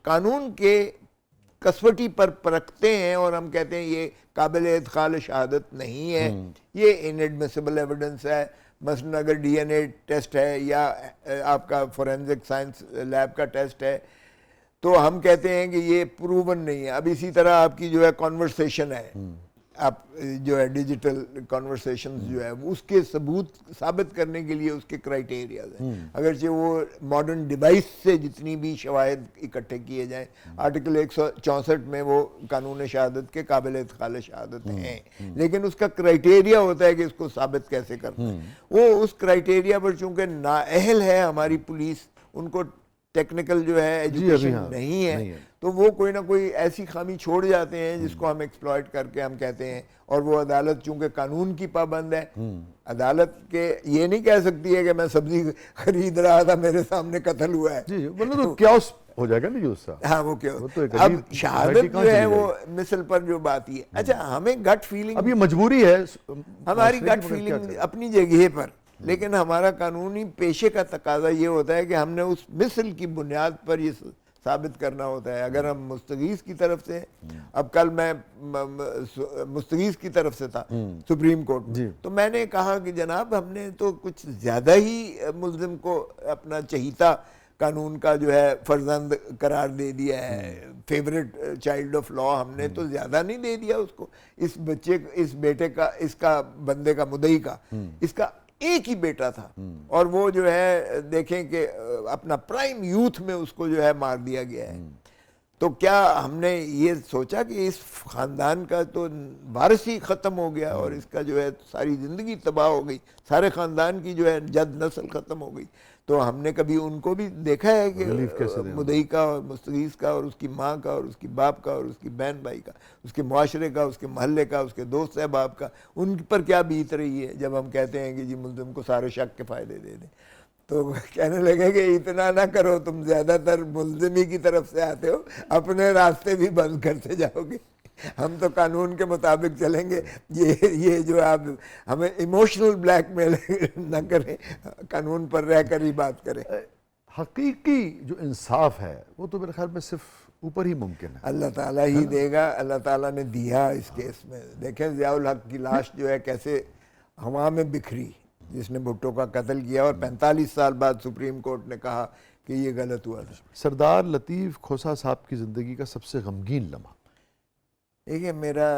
कानून के कसवटी पर परखते हैं और हम कहते हैं ये काबिल एतकाल शहादत नहीं है, ये इनएडमिसिबल एविडेंस है। मसलन अगर डीएनए टेस्ट है या आपका फोरेंसिक साइंस लैब का टेस्ट है, तो हम कहते हैं कि ये प्रूवन नहीं है। अब इसी तरह आपकी जो है कॉन्वर्सेशन है, आप जो है डिजिटल कॉन्वर्सेशन जो है उसके सबूत साबित करने के लिए उसके क्राइटेरियाज हैं, अगरचे वो मॉडर्न डिवाइस से जितनी भी शवाहिद इकट्ठे किए जाएं, आर्टिकल 164 में वो कानून शहादत के काबिल इत्काल शहादत हैं, लेकिन उसका क्राइटेरिया होता है कि इसको साबित कैसे करना है। वो उस क्राइटेरिया पर चूंकि नाअहल है हमारी पुलिस, उनको टेक्निकल जो है एजुकेशन नहीं है, तो वो कोई ना कोई ऐसी खामी छोड़ जाते हैं जिसको हम एक्सप्लॉइट करके हम कहते हैं, और वो अदालत चूंकि कानून की पाबंद है, अदालत के ये नहीं कह सकती है कि मैं सब्जी खरीद रहा था मेरे सामने कत्ल हुआ है जी, मतलब तो क्या हो जाएगा ना उसका। हाँ, वो क्या तो अब शहादत जो है वो मिसल पर जो बात ही है। अच्छा, हमें गट फीलिंग, अब ये मजबूरी है हमारी गट फीलिंग अपनी जगह पर, लेकिन हमारा कानूनी पेशे का तकाजा ये होता है कि हमने उस मिसल की बुनियाद पर ये साबित करना होता है। अगर हम मुस्तगीज की तरफ से, अब कल मैं मुस्तगीज की तरफ से था सुप्रीम कोर्ट में, तो मैंने कहा कि जनाब हमने तो कुछ ज़्यादा ही मुल्जिम को अपना चहीता कानून का जो है फर्जंद करार दे दिया है, फेवरेट चाइल्ड ऑफ लॉ, हमने तो ज़्यादा नहीं दे दिया उसको। इस बच्चे, इस बेटे का, इसका बंदे का, मुद्दई का, इसका एक ही बेटा था और वो जो है देखें कि अपना प्राइम यूथ में उसको जो है मार दिया गया है। तो क्या हमने ये सोचा कि इस खानदान का तो वारिस ही ख़त्म हो गया और इसका जो है सारी ज़िंदगी तबाह हो गई, सारे ख़ानदान की जो है जद नस्ल ख़त्म हो गई? तो हमने कभी उनको भी देखा है कि मुद्दई का और मुस्तगीज़ का और उसकी माँ का और उसकी बाप का और उसकी बहन भाई का, उसके मुआशरे का, उसके महल्ले का, उसके दोस्त अहबाब का, उन पर क्या बीत रही है जब हम कहते हैं कि जी मुल्ज़िम को सारे शक के फ़ायदे दे दें? तो कहने लगे कि इतना ना करो, तुम ज़्यादातर मुल्ज़िमी की तरफ से आते हो, अपने रास्ते भी बंद करते जाओगे, हम तो कानून के मुताबिक चलेंगे। ये जो आप हमें इमोशनल ब्लैकमेल न करें, कानून पर रहकर ही बात करें। हकीकी जो इंसाफ है वो तो मेरे ख्याल में सिर्फ ऊपर ही मुमकिन है, अल्लाह ताला ही देगा। अल्लाह ताला ने दिया इस केस में। देखें ज़ियाउल हक की लाश जो है कैसे हवा में बिखरी, जिसने भुट्टो का कत्ल किया, और 45 साल बाद सुप्रीम कोर्ट ने कहा कि ये गलत हुआ था। सरदार लतीफ़ खोसा साहब की ज़िंदगी का सबसे गमगीन लम्हा? देखिए, मेरा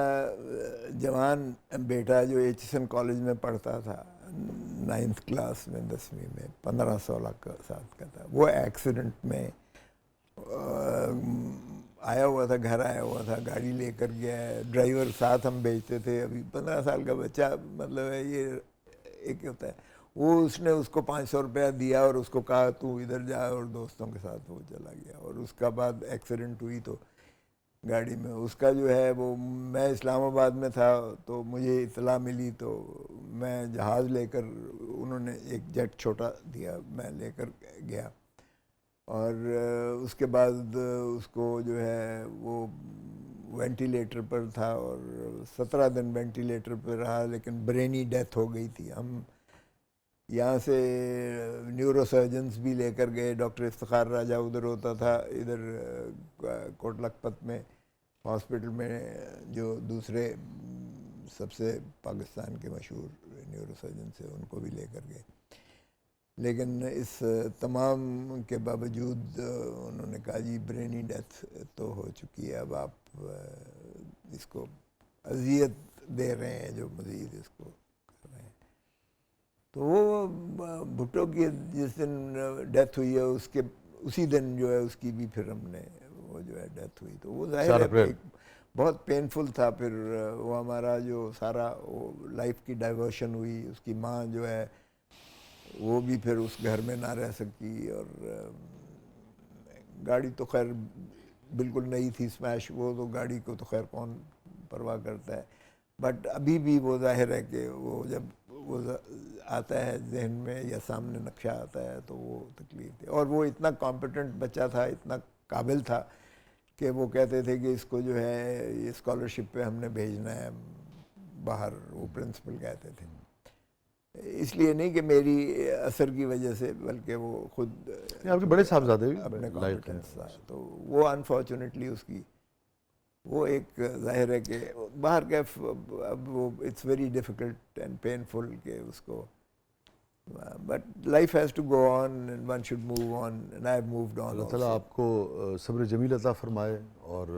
जवान बेटा जो एचएसएन कॉलेज में पढ़ता था 9th क्लास में, 10वीं में, 15-16 साल का था, वो एक्सीडेंट में आया हुआ था, घर आया हुआ था, गाड़ी लेकर गया, ड्राइवर साथ हम भेजते थे। अभी 15 साल का बच्चा, मतलब है ये एक होता है, वो उसने उसको 500 रुपया दिया और उसको कहा तू इधर जा, और दोस्तों के साथ वो चला गया। और उसका बाद एक्सीडेंट हुई तो गाड़ी में। उसका जो है वो, मैं इस्लामाबाद में था तो मुझे इतला मिली तो मैं जहाज़ लेकर, उन्होंने एक जेट छोटा दिया, मैं लेकर गया और उसके बाद उसको जो है वो वेंटिलेटर पर था और 17 दिन वेंटिलेटर पर रहा, लेकिन ब्रेनी डेथ हो गई थी। हम यहाँ से न्यूरो सर्जन्स भी लेकर गए, डॉक्टर इफ्तिखार राजा उधर होता था, इधर कोट लखपत में हॉस्पिटल में, जो दूसरे सबसे पाकिस्तान के मशहूर न्यूरो सर्जन से, उनको भी लेकर गए। लेकिन इस तमाम के बावजूद उन्होंने कहा जी ब्रेनी डेथ तो हो चुकी है, अब आप इसको अजियत दे रहे हैं जो मज़ीद इसको कर रहे हैं। तो वो भुट्टो की जिस दिन डेथ हुई है उसके उसी दिन जो है उसकी भी फिर हमने वो जो है डेथ हुई, तो वो जाहिर है एक बहुत पेनफुल था। फिर वो हमारा जो सारा वो लाइफ की डाइवर्शन हुई, उसकी माँ जो है वो भी फिर उस घर में ना रह सकी और गाड़ी तो खैर बिल्कुल नई थी, स्मैश, वो तो गाड़ी को तो खैर कौन परवाह करता है, बट अभी भी वो जाहिर है कि वो जब वो आता है जहन में या सामने नक्शा आता है तो वो तकलीफ थी। और वो इतना कॉम्पिटेंट बच्चा था, इतना काबिल था कि वो कहते थे कि इसको जो है ये स्कॉलरशिप पे हमने भेजना है बाहर, वो प्रिंसिपल कहते थे। इसलिए नहीं कि मेरी असर की वजह से, बल्कि वो खुद आपके बड़े साहबजादे भी अपने लाइफ कॉम्पिटेंस था, तो वो अनफॉर्चुनेटली उसकी वो एक जाहिर है कि बाहर का अब वो it's very difficult and painful के उसको, but life has to go on and one should move on and I have moved on. Allah ताला आपको सब्र जमील अता फरमाए। और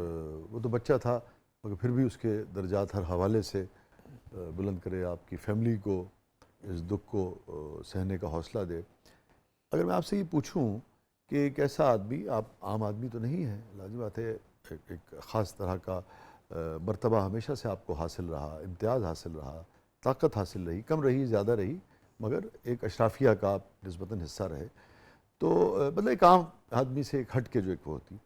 वो तो बच्चा था मगर फिर भी उसके दर्जात हर हवाले से बुलंद करे, आपकी फैमिली को इस दुख को सहने का हौसला दे। अगर मैं आपसे ये पूछूं कि एक ऐसा आदमी, आप आम आदमी तो नहीं है, लाज़िम बात है, एक ख़ास तरह का मर्तबा हमेशा से आपको हासिल रहा, इम्तियाज़ हासिल रहा, ताकत हासिल रही, कम रही ज़्यादा रही, मगर एक अशराफिया का आप निस्बतन हिस्सा रहे। तो मतलब एक आम आदमी से एक हट के जो एक वो होती,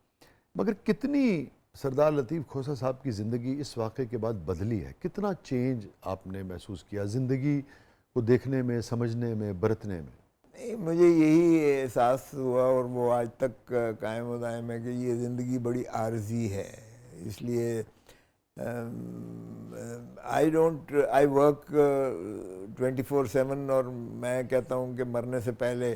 मगर कितनी सरदार लतीफ़ खोसा साहब की ज़िंदगी इस वाक़े के बाद बदली है, कितना चेंज आपने महसूस किया ज़िंदगी को देखने में, समझने में, बरतने में? नहीं, मुझे यही एहसास हुआ और वो आज तक कायम व दायम है कि ये ज़िंदगी बड़ी आर्जी है। इसलिए आई वर्क 24/7 और मैं कहता हूँ कि मरने से पहले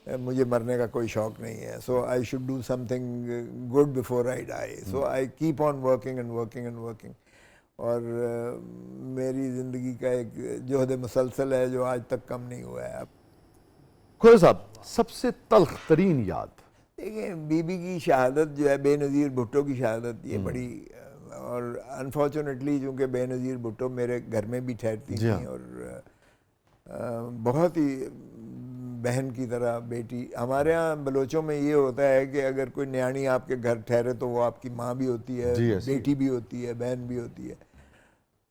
मुझे मरने का कोई शौक़ नहीं है। So I should do something good before I die, so I keep on working and working and working. और मेरी ज़िंदगी का एक जोहद मुसलसल है जो आज तक कम नहीं हुआ है। खोसा साहब, सबसे तल्ख तरीन याद? देखिए, बीबी की शहादत जो है, बेनज़ीर भुट्टो की शहादत, ये बड़ी, और अनफॉर्चुनेटली चूँकि बेनज़ीर भुट्टो मेरे घर में भी ठहरती थी और बहुत ही बहन की तरह बेटी। हमारे यहाँ बलोचों में ये होता है कि अगर कोई न्याणी आपके घर ठहरे तो वो आपकी माँ भी होती है, बेटी भी होती है, बहन भी होती है।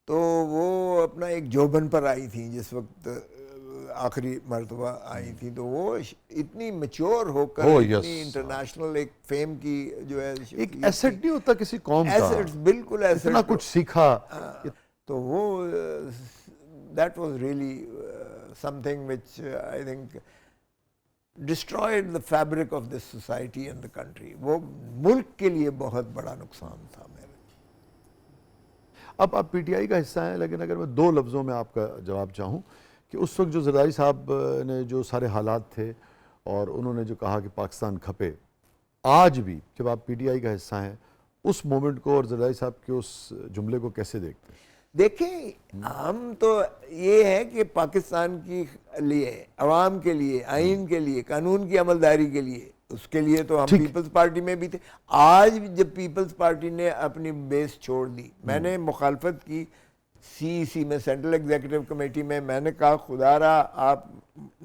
तो वो अपना एक जोबन पर आई थी जिस वक्त आखिरी मर्तबा आई थी, तो वो इतनी मैच्योर होकर इतनी इंटरनेशनल एक फेम की जो है, एक एसेट नहीं होता किसी कौम का, एसेट्स, बिल्कुल एसेट, इतना कुछ सीखा। तो वो that was really something which I think destroyed the fabric of this society and the country. वो मुल्क के लिए बहुत बड़ा नुकसान था मेरे। अब आप पीटीआई का हिस्सा हैं, लेकिन अगर मैं दो लफ्ज़ों में आपका जवाब चाहूँ कि उस वक्त जो ज़रदारी साहब ने जो सारे हालात थे और उन्होंने जो कहा कि पाकिस्तान खपे, आज भी जब आप पीटीआई का हिस्सा हैं, उस मोमेंट को और ज़रदारी साहब के उस जुमले को कैसे देखते हैं? देखें, हम तो ये है कि पाकिस्तान के लिए, अवाम के लिए, आइन के लिए, कानून की अमलदारी के लिए, उसके लिए तो हम पीपल्स पार्टी में भी थे। आज जब पीपल्स पार्टी ने अपनी बेस छोड़ दी, मैंने मुखालफत की सीईसी में, सेंट्रल एग्जीक्यूटिव कमेटी में। मैंने कहा खुदारा आप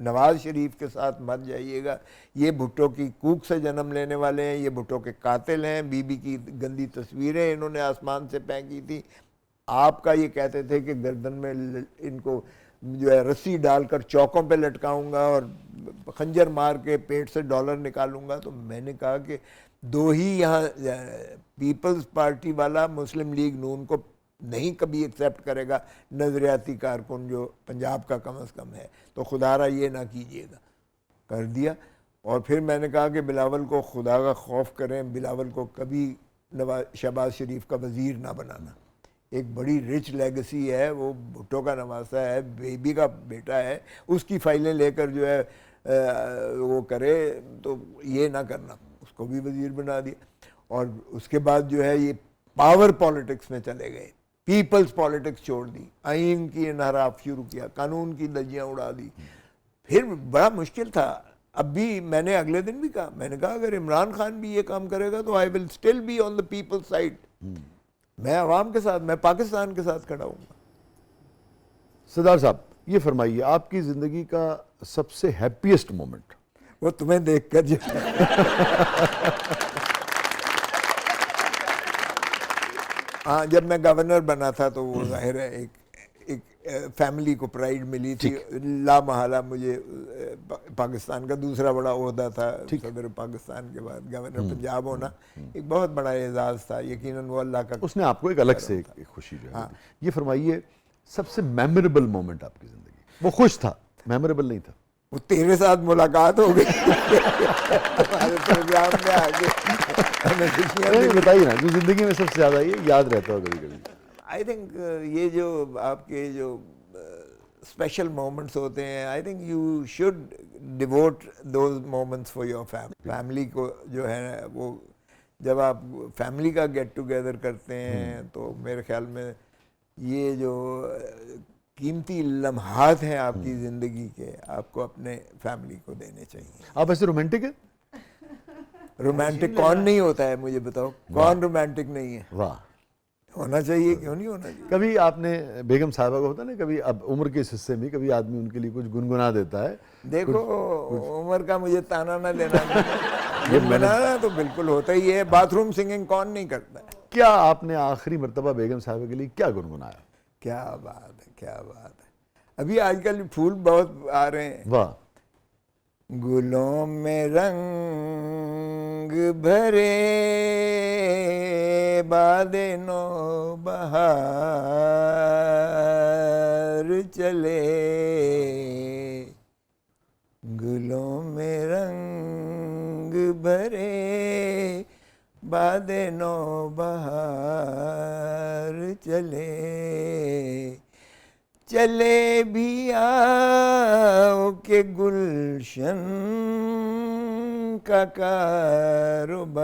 नवाज शरीफ के साथ मत जाइएगा, ये भुट्टो की कूक से जन्म लेने वाले हैं, ये भुट्टो के कातिल हैं, बीबी की गंदी तस्वीरें इन्होंने आसमान से फेंकी थी। आपका ये कहते थे कि गर्दन में इनको जो है रस्सी डालकर चौकों पे लटकाऊंगा और खंजर मार के पेट से डॉलर निकालूंगा। तो मैंने कहा कि दो ही यहाँ पीपल्स पार्टी वाला मुस्लिम लीग नून को नहीं कभी एक्सेप्ट करेगा, नजरियाती कारकुन जो पंजाब का कम से कम है, तो खुदारा ये ना कीजिएगा। कर दिया। और फिर मैंने कहा कि बिलावल को खुदा का खौफ करें, बिलावल को कभी शहबाज शरीफ का वज़ीर ना बनाना। एक बड़ी रिच लेगेसी है, वो भुट्टो का नवासा है, बेबी का बेटा है, उसकी फाइलें लेकर जो है वो करे, तो ये ना करना। उसको भी वज़ीर बना दिया। और उसके बाद जो है ये पावर पॉलिटिक्स में चले गए, पीपल्स पॉलिटिक्स छोड़ दी, आइन की इनहराफ शुरू किया, कानून की धज्जियाँ उड़ा दी। फिर बड़ा मुश्किल था। अब भी मैंने अगले दिन भी कहा, मैंने कहा अगर इमरान खान भी ये काम करेगा तो I will still be on the people's side. मैं अवाम के साथ, मैं पाकिस्तान के साथ खड़ा हूँ। सरदार साहब ये फरमाइए, आपकी ज़िंदगी का सबसे हैप्पीएस्ट मोमेंट? वो तुम्हें देखकर जो हाँ, जब मैं गवर्नर बना था तो वो जाहिर है एक फैमिली को प्राइड मिली थी। ला महला मुझे पाकिस्तान का दूसरा बड़ा ओहदा था, सदर पाकिस्तान के बाद गवर्नर पंजाब होना एक बहुत बड़ा एजाज़ था। यकीनन वो अल्लाह का, उसने आपको एक अलग से एक खुशी जो है। हाँ। ये फरमाइए सबसे मेमोरेबल मोमेंट आपकी ज़िंदगी? वो खुश था, मेमोरेबल नहीं था। वो तेरे साथ मुलाकात हो गई हमारे प्रोग्राम में आके हमें खुशियाँ नहीं, बताइए ना जो ज़िंदगी में सबसे ज़्यादा ये याद रहता हो कभी कभी। आई थिंक ये जो आपके जो स्पेशल मोमेंट्स होते हैं, I think you should devote those moments for your family को जो है। वो जब आप फैमिली का गेट टुगेदर करते हैं तो मेरे ख्याल में ये जो कीमती लम्हात हैं आपकी ज़िंदगी के, आपको अपने फैमिली को देने चाहिए। आप ऐसे रोमांटिक हैं? रोमांटिक कौन नहीं होता है, मुझे बताओ, कौन रोमांटिक नहीं है? वाह, होना चाहिए, क्यों नहीं होना चाहिए? कभी आपने बेगम साहिबा को होता ना, कभी अब उम्र के इस हिस्से में कभी आदमी उनके लिए कुछ गुनगुना देता है? देखो उम्र का मुझे ताना ना देना ये बनाना तो बिल्कुल होता ही है। बाथरूम सिंगिंग कौन नहीं करता है? क्या आपने आखिरी मर्तबा बेगम साहिबा के लिए क्या गुनगुनाया? क्या बात है, क्या बात है। अभी आजकल फूल बहुत आ रहे हैं। वाह। गुलों में रंग भरे बादे नो बहार चले, गुलों में रंग भरे बादे नो बहार चले, चले भी आओ के गुलशन का कारोबार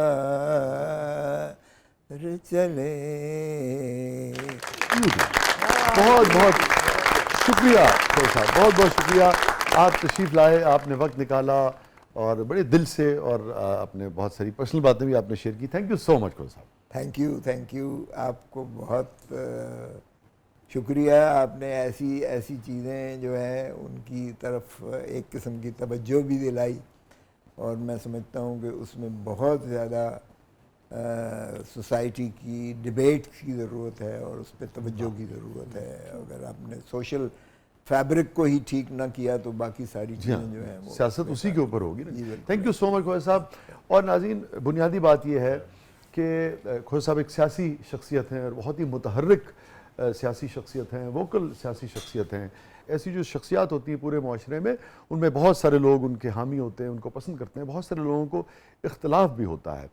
चले। बहुत बहुत शुक्रिया खोर साहब, बहुत बहुत शुक्रिया। आप तशरीफ़ लाए, आपने वक्त निकाला और बड़े दिल से, और आपने बहुत सारी पर्सनल बातें भी आपने शेयर की। थैंक यू सो मच खोर साहब। Thank you. आपको बहुत शुक्रिया। आपने ऐसी चीज़ें जो है उनकी तरफ एक किस्म की तवज्जो भी दिलाई, और मैं समझता हूँ कि उसमें बहुत ज़्यादा सोसाइटी की डिबेट की ज़रूरत है और उस पर तवज्जो की ज़रूरत है। अगर आपने सोशल फैब्रिक को ही ठीक ना किया तो बाकी सारी चीज़ें जो है वो सियासत उसी के ऊपर होगी ना। थैंक यू सो मच खोर साहब। और नाज़रीन, बुनियादी बात यह है कि खोर साहब एक सियासी शख्सियत हैं और बहुत ही मुतहर्रिक सियासी शख्सियत हैं, वोकल सियासी शख्सियत हैं। ऐसी जो शख्सियात होती हैं पूरे माशरे में, उनमें बहुत सारे लोग उनके हामी होते हैं, उनको पसंद करते हैं, बहुत सारे लोगों को इख्तलाफ भी होता है।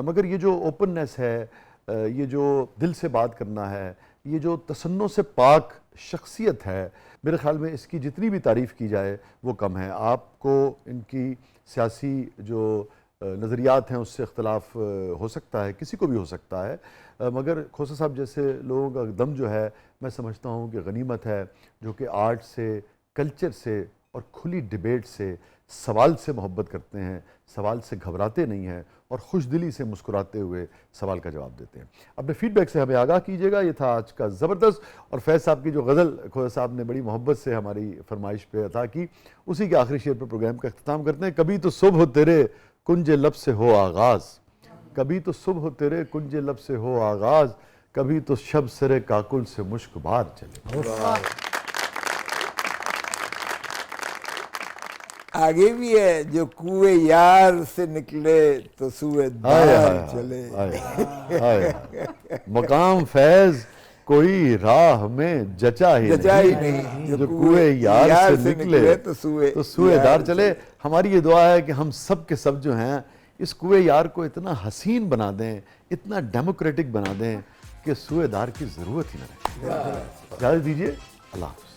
मगर ये जो ओपननेस है, ये जो दिल से बात करना है, ये जो तसन्नो से पाक शख्सियत है, मेरे ख़्याल में इसकी जितनी भी तारीफ़ की जाए वो कम है। आपको इनकी सियासी जो नज़रियात हैं उससे इख्तलाफ हो सकता है, किसी को भी हो सकता है, मगर खोसा साहब जैसे लोगों का दम जो है मैं समझता हूँ कि गनीमत है, जो कि आर्ट से, कल्चर से और खुली डिबेट से, सवाल से मोहब्बत करते हैं, सवाल से घबराते नहीं हैं और खुशदिली से मुस्कुराते हुए सवाल का जवाब देते हैं। अपने फीडबैक से हमें आगाह कीजिएगा। ये था आज का ज़बरदस्त, और फैज़ साहब की जो गज़ल खोसा साहब ने बड़ी मोहब्बत से हमारी फरमाइश पे अता की, उसी के आखिरी शेर पर प्रोग्राम का अख्ताम करते हैं। कभी तो सुबह तेरे कुंजे लब से हो आगाज़, कभी तो सुबह तेरे कुंजे लब से हो आगाज़, कभी तो शब सरे काकुल से मुश्क बार चले। आगे भी है, जो कुएं यार से निकले तो सूएदार चले। मकाम फैज कोई राह में जचा ही नहीं, जो कुएं यार से निकले तो सूएदार चले। हमारी ये दुआ है कि हम सब के सब जो हैं इस कुएं यार को इतना हसीन बना दें, इतना डेमोक्रेटिक बना दें कि सूएदार की जरूरत ही न रहे। इजाज़त दीजिए, अल्लाह हाफ़िज़।